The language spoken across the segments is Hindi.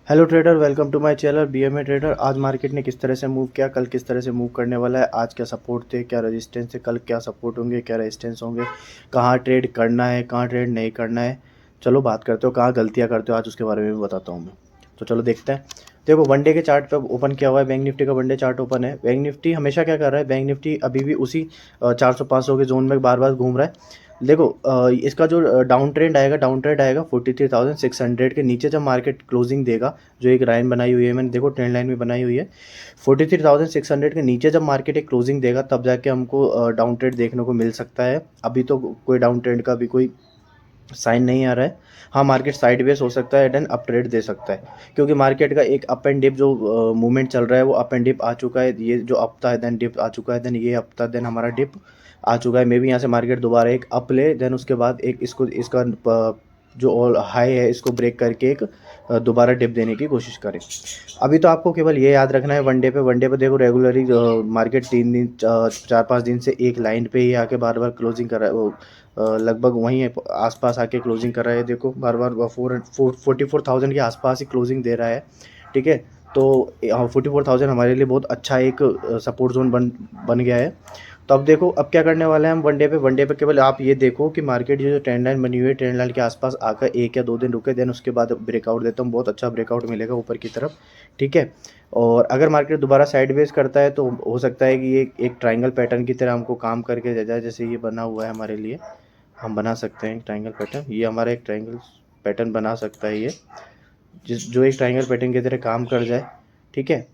Hello trader, welcome to my channel BMA trader. आज मार्केट ने किस तरह से मूव किया, कल किस तरह से मूव करने वाला है, आज क्या सपोर्ट थे, क्या रेजिस्टेंस थे, कल क्या सपोर्ट होंगे, क्या रेजिस्टेंस होंगे, कहाँ ट्रेड करना है, कहाँ ट्रेड नहीं करना है। चलो बात करते हो, कहाँ गलतियाँ करते हो आज उसके बारे में भी बताता हूँ मैं। तो चलो देखते हैं। देखो, वन डे के चार्ट पे ओपन किया हुआ है, बैंक निफ्टी का वन डे चार्ट ओपन है। बैंक निफ्टी हमेशा क्या कर रहा है, बैंक निफ्टी अभी भी उसी 400-500 के जोन में बार बार घूम रहा है। देखो, इसका जो डाउन ट्रेंड आएगा 43,600 के नीचे जब मार्केट क्लोजिंग देगा। जो एक लाइन बनाई हुई है मैंने, देखो ट्रेंड लाइन भी बनाई हुई है। 43,600 के नीचे जब मार्केट एक क्लोजिंग देगा तब जाके हमको डाउन ट्रेंड देखने को मिल सकता है। अभी तो कोई डाउन ट्रेंड का भी कोई साइन नहीं आ रहा है। हाँ, मार्केट साइडवेज हो सकता है, देन अप ट्रेड दे सकता है, क्योंकि मार्केट का एक अप एंड डिप जो मूवमेंट चल रहा है वो अप एंड डिप आ चुका है। ये जो हफ्ता है देन डिप आ चुका है, देन ये हफ्ता देन हमारा डिप आ चुका है। मे भी यहाँ से मार्केट दोबारा एक अप ले, देन उसके बाद एक इसको इसका जो ऑल हाई है इसको ब्रेक करके एक दोबारा डिप देने की कोशिश करें। अभी तो आपको केवल ये याद रखना है, वनडे पे देखो रेगुलरली मार्केट 3 दिन 4-5 दिन से एक लाइन पे ही आके बार बार क्लोजिंग कर रहा है। वो लगभग वहीं आसपास आके क्लोजिंग कर रहा है। देखो बार बार 44,000 के आसपास ही क्लोजिंग दे रहा है। ठीक है, तो 44,000 हमारे लिए बहुत अच्छा एक सपोर्ट जोन बन बन गया है। तो अब देखो, अब क्या करने वाले हैं हम वनडे पे केवल आप ये देखो कि मार्केट ये जो ट्रेंड लाइन बनी हुई है, ट्रेंड लाइन के आसपास आकर 1 या 2 दिन रुके, देन उसके बाद ब्रेकआउट देता हूँ, बहुत अच्छा ब्रेकआउट मिलेगा ऊपर की तरफ। ठीक है, और अगर मार्केट दोबारा साइडवेज करता है तो हो सकता है कि ये एक ट्रायंगल पैटर्न की तरह हमको काम करके दे जाए। जैसे ये बना हुआ है हमारे लिए, हम बना सकते हैं एक ट्रायंगल पैटर्न। ये हमारा एक ट्रायंगल पैटर्न बना सकता है, ये जो एक ट्रायंगल पैटर्न की तरह काम कर जाए। ठीक है,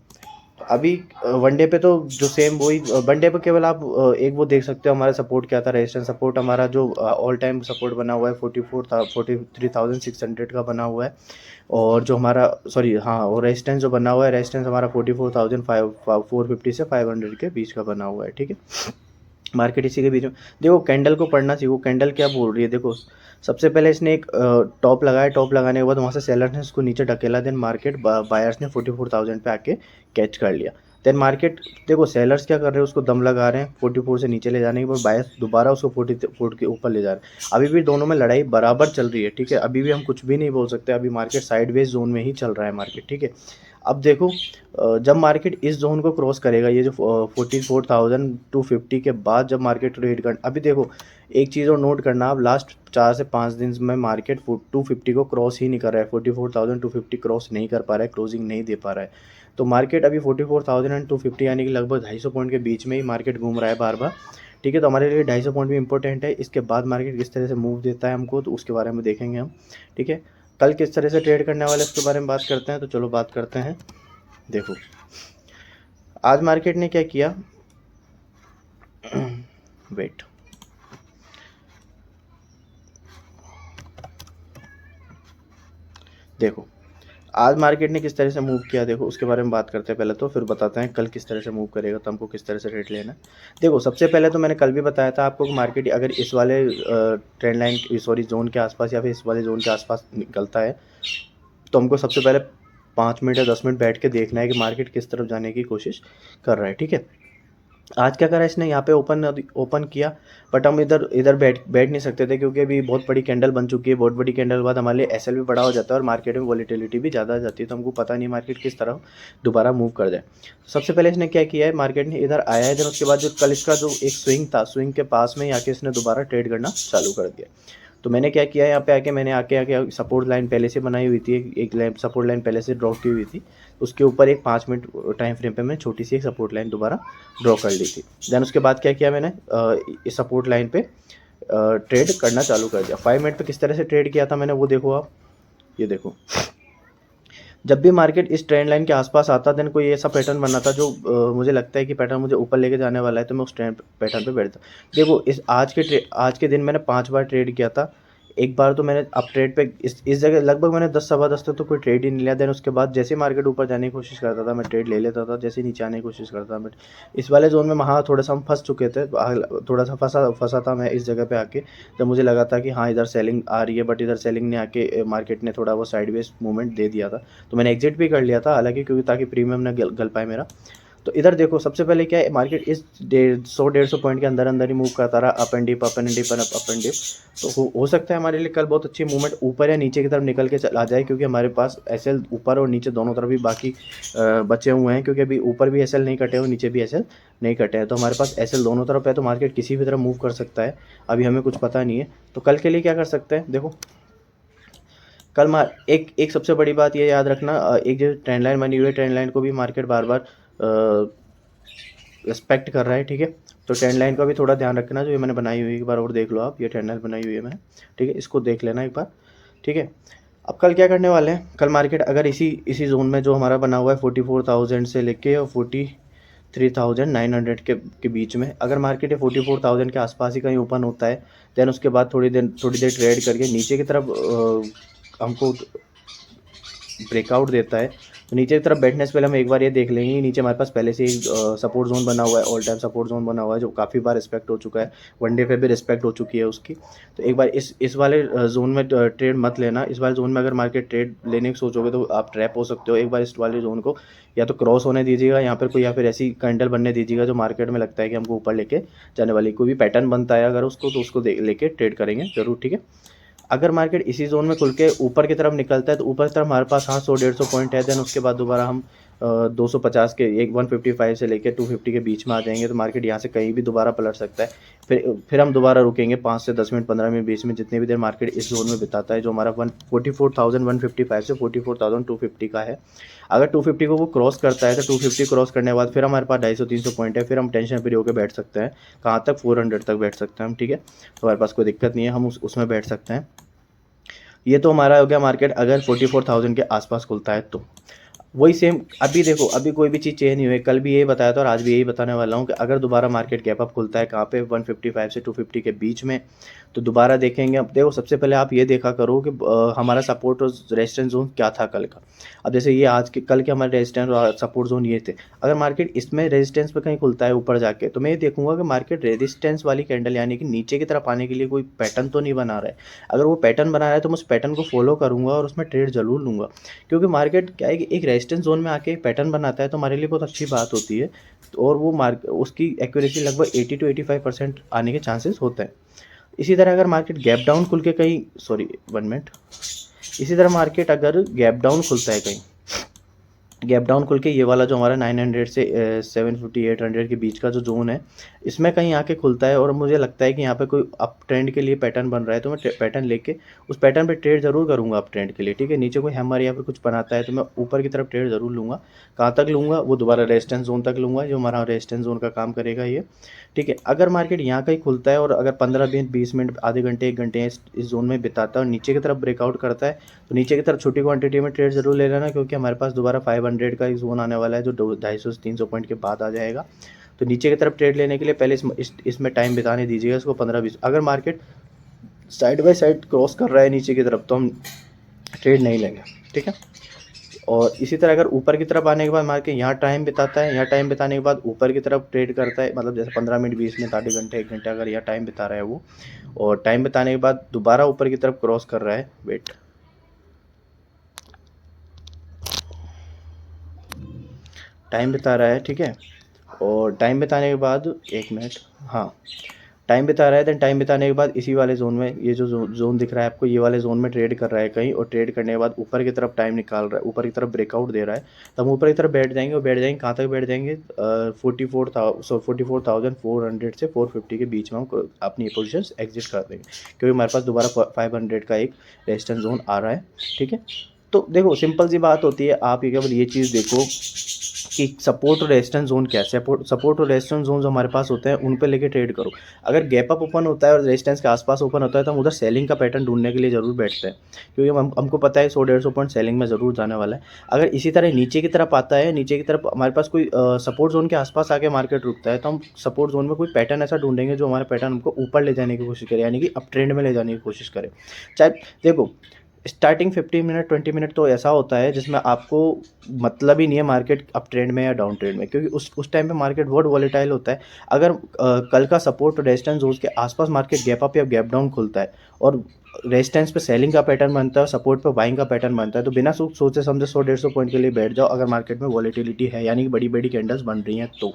अभी वनडे पे तो जो सेम वही, वनडे पे केवल आप एक वो देख सकते हो हमारा सपोर्ट क्या था, रेजिस्टेंस सपोर्ट हमारा जो ऑल टाइम सपोर्ट बना हुआ है 43,600 का बना हुआ है। और जो हमारा, सॉरी हाँ, और रेजिस्टेंस जो बना हुआ है, रेजिस्टेंस हमारा 44,450 से 500 के बीच का बना हुआ है। ठीक है, मार्केट इसी के बीच में। देखो कैंडल को पढ़ना सीखो, कैंडल क्या बोल रही है। देखो, सबसे पहले इसने एक टॉप लगाया, टॉप लगाने के बाद वहाँ से सेलर ने इसको नीचे ढकेला, देन मार्केट बायर्स ने 44,000 पे आके कैच कर लिया। देन मार्केट, देखो सेलर्स क्या कर रहे हैं, उसको दम लगा रहे हैं 44 से नीचे ले जाने के बाद, बायर्स दोबारा उसको 44 के ऊपर ले जा रहे हैं। अभी भी दोनों में लड़ाई बराबर चल रही है। ठीक है, अभी भी हम कुछ भी नहीं बोल सकते, अभी मार्केट साइडवेज जोन में ही चल रहा है मार्केट। ठीक है, अब देखो, जब मार्केट इस जोन को क्रॉस करेगा, ये जो 44,250 के बाद जब मार्केट ट्रेड कर, अभी देखो एक चीज़ और नोट करना, आप लास्ट 4 से 5 दिन में मार्केट 250 को क्रॉस ही नहीं कर रहा है, 44,250 क्रॉस नहीं कर पा रहा है, क्लोजिंग नहीं दे पा रहा है। तो मार्केट अभी 44,250 यानी कि लगभग 250 पॉइंट के बीच में ही मार्केट घूम रहा है बार बार। ठीक है, तो हमारे लिए 250 पॉइंट भी इंपॉर्टेंट है। इसके बाद मार्केट किस तरह से मूव देता है हमको, तो उसके बारे में देखेंगे हम। ठीक है, कल किस तरह से ट्रेड करने वाले इसके बारे में बात करते हैं। तो चलो बात करते हैं। देखो, आज मार्केट ने क्या किया, वेट, देखो आज मार्केट ने किस तरह से मूव किया, देखो उसके बारे में बात करते हैं पहले, तो फिर बताते हैं कल किस तरह से मूव करेगा, तो हमको किस तरह से रेट लेना है। देखो, सबसे पहले तो मैंने कल भी बताया था आपको कि मार्केट अगर इस वाले ट्रेंड लाइन, सॉरी जोन के आसपास या फिर इस वाले जोन के आसपास निकलता है, तो हमको सबसे पहले 5 मिनट या 10 मिनट बैठ के देखना है कि मार्केट किस तरफ जाने की कोशिश कर रहा है। ठीक है, आज क्या करा इसने, यहाँ पे ओपन किया, बट हम इधर इधर बैठ नहीं सकते थे, क्योंकि अभी बहुत बड़ी कैंडल बन चुकी है। बहुत बड़ी कैंडल के बाद हमारे लिए एसएल भी बड़ा हो जाता है और मार्केट में वॉलीटिलिटी भी ज़्यादा आ जाती है, तो हमको पता नहीं मार्केट किस तरह दोबारा मूव कर जाए। सबसे पहले इसने क्या किया है, मार्केट ने इधर आया है, इधर उसके बाद जो कल इसका जो एक स्विंग था, स्विंग के पास में आके इसने दोबारा ट्रेड करना चालू कर दिया। तो मैंने क्या किया, यहाँ पे आके मैंने आके आके सपोर्ट लाइन पहले से बनाई हुई थी, एक सपोर्ट लाइन पहले से ड्रॉ की हुई थी, उसके ऊपर एक 5 मिनट टाइम फ्रेम पे मैं छोटी सी एक सपोर्ट लाइन दोबारा ड्रॉ कर ली थी। देन उसके बाद क्या किया मैंने, इस सपोर्ट लाइन पे ट्रेड करना चालू कर दिया। 5 मिनट पे किस तरह से ट्रेड किया था मैंने, वो देखो आप, ये देखो, जब भी मार्केट इस ट्रेंड लाइन के आसपास आता, देन कोई ऐसा पैटर्न बनना था जो मुझे लगता है कि पैटर्न मुझे ऊपर लेके जाने वाला है, तो मैं उस ट्रेंड पैटर्न पे बैठता। देखो, आज के दिन मैंने 5 बार ट्रेड किया था। एक बार तो मैंने अप ट्रेड पे इस जगह लगभग मैंने 10 सवा 10 तक तो कोई ट्रेड ही नहीं लिया। देन उसके बाद जैसे मार्केट ऊपर जाने की कोशिश करता था मैं ट्रेड ले लेता था, जैसे नीचे आने की कोशिश करता था मैं। इस वाले जोन में वहाँ थोड़ा सा हम फंस चुके थे, थोड़ा सा फंसा फंसा था मैं इस जगह पे आके, जब मुझे लगा था कि हाँ इधर सेलिंग आ रही है, बट इधर सेलिंग ने आके मार्केट ने थोड़ा वो साइडवेज मूवमेंट दे दिया था। तो मैंने एग्जिट भी कर लिया था हालांकि, क्योंकि ताकि प्रीमियम ना गल पाए मेरा। तो इधर देखो सबसे पहले क्या है, मार्केट इस 100-150 पॉइंट के अंदर अंदर ही मूव करता रहा, up and dip, up and dip, up and dip. तो हो सकता है हमारे लिए कल बहुत अच्छी मूवमेंट ऊपर या नीचे की तरफ निकल के चला जाए, क्योंकि हमारे पास एसएल ऊपर और नीचे दोनों तरफ भी बाकी बचे हुए हैं, क्योंकि अभी ऊपर भी एसएल नहीं कटे हुए, नीचे भी एसएल नहीं कटे हैं। तो हमारे पास एसएल दोनों तरफ है, तो मार्केट किसी भी तरफ मूव कर सकता है, अभी हमें कुछ पता नहीं है। तो कल के लिए क्या कर सकते हैं, देखो कल मार एक एक सबसे बड़ी बात ये याद रखना, एक जो ट्रेंड लाइन बनी हुई है, ट्रेंड लाइन को भी मार्केट बार बार रिस्पेक्ट कर रहा है, ठीक है। तो ट्रेंड लाइन का भी थोड़ा ध्यान रखना, जो ये मैंने बनाई हुई है एक बार और देख लो आप, ये ट्रेंड लाइन बनाई हुई है मैंने, ठीक है, इसको देख लेना एक बार, ठीक है। अब कल क्या करने वाले हैं, कल मार्केट अगर इसी जोन में जो हमारा बना हुआ है 44,000 से लेके और 43,900 के बीच में, अगर मार्केट 44,000 के आसपास ही कहीं ओपन होता है, देन उसके बाद थोड़ी देर ट्रेड करके नीचे की तरफ हमको ब्रेकआउट देता है, तो नीचे की तरफ बैठने से पहले हम एक बार ये देख लेंगे, नीचे हमारे पास पहले से ही सपोर्ट जोन बना हुआ है, ऑल टाइम सपोर्ट जोन बना हुआ है, जो काफ़ी बार रिस्पेक्ट हो चुका है, वनडे पे भी रिस्पेक्ट हो चुकी है उसकी। तो एक बार इस वाले जोन में ट्रेड मत लेना। इस वाले जोन में अगर मार्केट ट्रेड लेने की सोचोगे तो आप ट्रैप हो सकते हो। एक बार इस वाले जोन को या तो क्रॉस होने दीजिएगा यहाँ पर कोई, या फिर ऐसी कैंडल बनने दीजिएगा जो मार्केट में लगता है कि हमको ऊपर लेके जाने वाली, कोई भी पैटर्न बनता है अगर उसको, तो उसको लेके ट्रेड करेंगे जरूर, ठीक है। अगर मार्केट इसी जोन में खुल के ऊपर की तरफ निकलता है, तो ऊपर की तरफ हमारे पास 100-150 पॉइंट है, देन उसके बाद दोबारा हम 250 के 155 से लेकर 250 के बीच में आ जाएंगे, तो मार्केट यहाँ से कहीं भी दोबारा पलट सकता है। फिर हम दोबारा रुकेंगे 5 से 10 मिनट, 15 मिनट, 20 मिनट, जितनी भी देर मार्केट इस जोन में बिताता है, जो हमारा 44,155 से 44,250 का है। अगर 250 को वो क्रॉस करता है, तो 250 क्रॉस करने के बाद फिर हमारे पास 250-300 पॉइंट है, फिर हम टेंशन फ्री होकर बैठ सकते हैं। कहाँ तक, 400 तक बैठ सकते हैं हम, ठीक है। तो हमारे पास कोई दिक्कत नहीं है, हम उसमें बैठ सकते हैं। ये तो हमारा हो गया मार्केट अगर 44,000 के आसपास खुलता है तो। वही सेम अभी देखो, अभी कोई भी चीज़ चेंज नहीं हुई, कल भी यही बताया था और आज भी यही बताने वाला हूँ कि अगर दोबारा मार्केट गैप अप खुलता है कहाँ पे, 155 से 250 के बीच में, तो दोबारा देखेंगे। अब देखो सबसे पहले आप ये देखा करो कि हमारा सपोर्ट और रेजिस्टेंस जोन क्या था कल का। अब जैसे ये आज के कल के हमारे रेजिस्टेंस और सपोर्ट जोन ये थे, अगर मार्केट इसमें रेजिस्टेंस पे कहीं खुलता है ऊपर जाके, तो मैं ये देखूंगा कि मार्केट रेजिस्टेंस वाली कैंडल यानी कि नीचे की तरफ आने के लिए कोई पैटर्न तो नहीं बना रहा है। अगर वो पैटर्न बना रहा है तो मैं उस पैटर्न को फॉलो करूंगा और उसमें ट्रेड जरूर लूँगा, क्योंकि मार्केट क्या है कि एक रेजिस्टेंस जोन में आके पैटर्न बनाता है तो हमारे लिए बहुत अच्छी बात होती है, और वो उसकी एक्यूरेसी लगभग 80-85% आने के चांसेस होते हैं। इसी तरह अगर मार्केट गैप डाउन खुल के कहीं, सॉरी 1 मिनट, इसी तरह मार्केट अगर गैप डाउन खुलता है कहीं, गैप डाउन खुल के ये वाला जो हमारा 900 से 750-800 के बीच का जो जोन है, इसमें कहीं आके खुलता है और मुझे लगता है कि यहाँ पे कोई अप ट्रेंड के लिए पैटर्न बन रहा है, तो मैं पैटर्न लेके उस पैटर्न पे ट्रेड जरूर करूँगा अप ट्रेंड के लिए, ठीक है। नीचे कोई हैमर या फिर कुछ बनाता है तो मैं ऊपर की तरफ ट्रेड जरूर लूँगा। कहाँ तक लूँगा, वो दोबारा रेजिस्टेंस जोन तक लूँगा, जो हमारा रेजिस्टेंस जोन का काम करेगा ये, ठीक है। अगर मार्केट यहाँ कहीं खुलता है और अगर 15-20 मिनट, आधे घंटे, 1 घंटे इस जोन में बिताता है और नीचे की तरफ ब्रेकआउट करता है, तो नीचे की तरफ छोटी क्वांटिटी में ट्रेड जरूर ले लेना, क्योंकि हमारे पास दोबारा 500 का एक जोन आने वाला है जो 250 से 300 पॉइंट के बाद आ जाएगा। तो नीचे की तरफ ट्रेड लेने के लिए पहले इसमें टाइम बिताने दीजिएगा इसको 15-20। अगर market side by side cross कर रहा है नीचे की तरफ तो हम ट्रेड नहीं लेंगे, ठीक है। और इसी तरह अगर ऊपर की तरफ आने के बाद मार्केट यहाँ टाइम बिताता है, यहाँ टाइम बिताने के बाद ऊपर की तरफ ट्रेड करता है, मतलब जैसे 15 मिनट, 20 मिनट, आधे घंटे, 1 घंटे अगर यहाँ टाइम बिता रहा है वो, और टाइम बिताने के बाद दोबारा ऊपर की तरफ क्रॉस कर रहा है, वेट, टाइम बिता रहा है, ठीक है। और टाइम बिताने के बाद 1 मिनट, हाँ, टाइम बिता रहा है, देन टाइम बिताने के बाद इसी वाले जोन में, ये जो जोन दिख रहा है आपको, ये वाले जोन में ट्रेड कर रहा है कहीं, और ट्रेड करने के बाद ऊपर की तरफ टाइम निकाल रहा है, ऊपर की तरफ ब्रेकआउट दे रहा है, तो हम ऊपर की तरफ बैठ जाएंगे। और बैठ जाएंगे कहाँ तक बैठ जाएंगे, 44,400 से 450 के बीच में हम अपनी पोजिशन एग्जिट कर देंगे, क्योंकि हमारे पास दोबारा 500 का एक रेजिस्टेंस जोन आ रहा है, ठीक है। तो देखो सिंपल सी बात होती है, आप ये केवल ये चीज़ देखो कि सपोर्ट और रेजिस्टेंस जोन क्या है। सपोर्ट और रेजिस्टेंस जोन जो हमारे पास होते हैं उन पे लेके ट्रेड करो। अगर गैप अप ओपन होता है और रेजिस्टेंस के आसपास ओपन होता है तो हम उधर सेलिंग का पैटर्न ढूंढने के लिए जरूर बैठते हैं, क्योंकि हमको पता है 100-150 पॉइंट सेलिंग में ज़रूर जाने वाला है। अगर इसी तरह नीचे की तरफ आता है, नीचे की तरफ हमारे पास कोई सपोर्ट जोन के आसपास आके मार्केट रुकता है, तो हम सपोर्ट जोन में कोई पैटर्न ऐसा ढूंढेंगे जो हमारे पैटर्न हमको ऊपर ले जाने की कोशिश करे, यानी कि अप ट्रेंड में ले जाने की कोशिश करे। चाहे देखो स्टार्टिंग 15 मिनट 20 मिनट तो ऐसा होता है जिसमें आपको मतलब ही नहीं है मार्केट अप ट्रेंड में या डाउन ट्रेंड में, क्योंकि उस टाइम पे मार्केट बहुत वॉलेटाइल होता है। अगर कल का सपोर्ट और रेजिस्टेंस जोन के आसपास मार्केट गैप अप या गैप डाउन खुलता है और रेजिस्टेंस पे सेलिंग का पैटर्न बनता है और सपोर्ट पे बाइंग का पैटर्न बनता है, तो बिना सोचे समझे 100-150 पॉइंट के लिए बैठ जाओ अगर मार्केट में वॉलेटिलिटी है, यानी कि बड़ी बड़ी कैंडल्स बन रही हैं तो।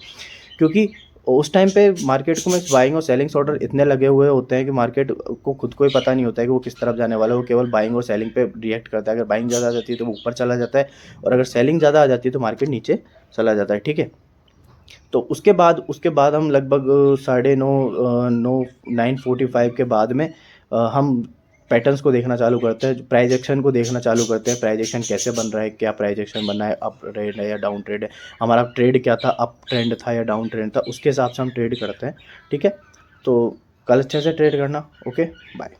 क्योंकि उस टाइम पे मार्केट को में बाइंग और सेलिंग्स ऑर्डर इतने लगे हुए होते हैं कि मार्केट को खुद को ही पता नहीं होता है कि वो किस तरफ जाने वाला है। वो केवल बाइंग और सेलिंग पे रिएक्ट करता है। अगर बाइंग ज़्यादा आ जाती है तो वो ऊपर चला जाता है, और अगर सेलिंग ज़्यादा आ जाती है तो मार्केट नीचे चला जाता है। ठीक है, तो उसके बाद हम लगभग 9:30 9 9:45 के बाद में हम पैटर्न्स को देखना चालू करते हैं, प्राइस एक्शन को देखना चालू करते हैं। प्राइस एक्शन कैसे बन रहा है, क्या प्राइस एक्शन बन रहा है, अप ट्रेंड है या डाउन ट्रेंड है, हमारा ट्रेड क्या था, अप ट्रेंड था या डाउन ट्रेंड था, उसके हिसाब से हम ट्रेड करते हैं। ठीक है, तो कल अच्छे से ट्रेड करना। Okay, bye.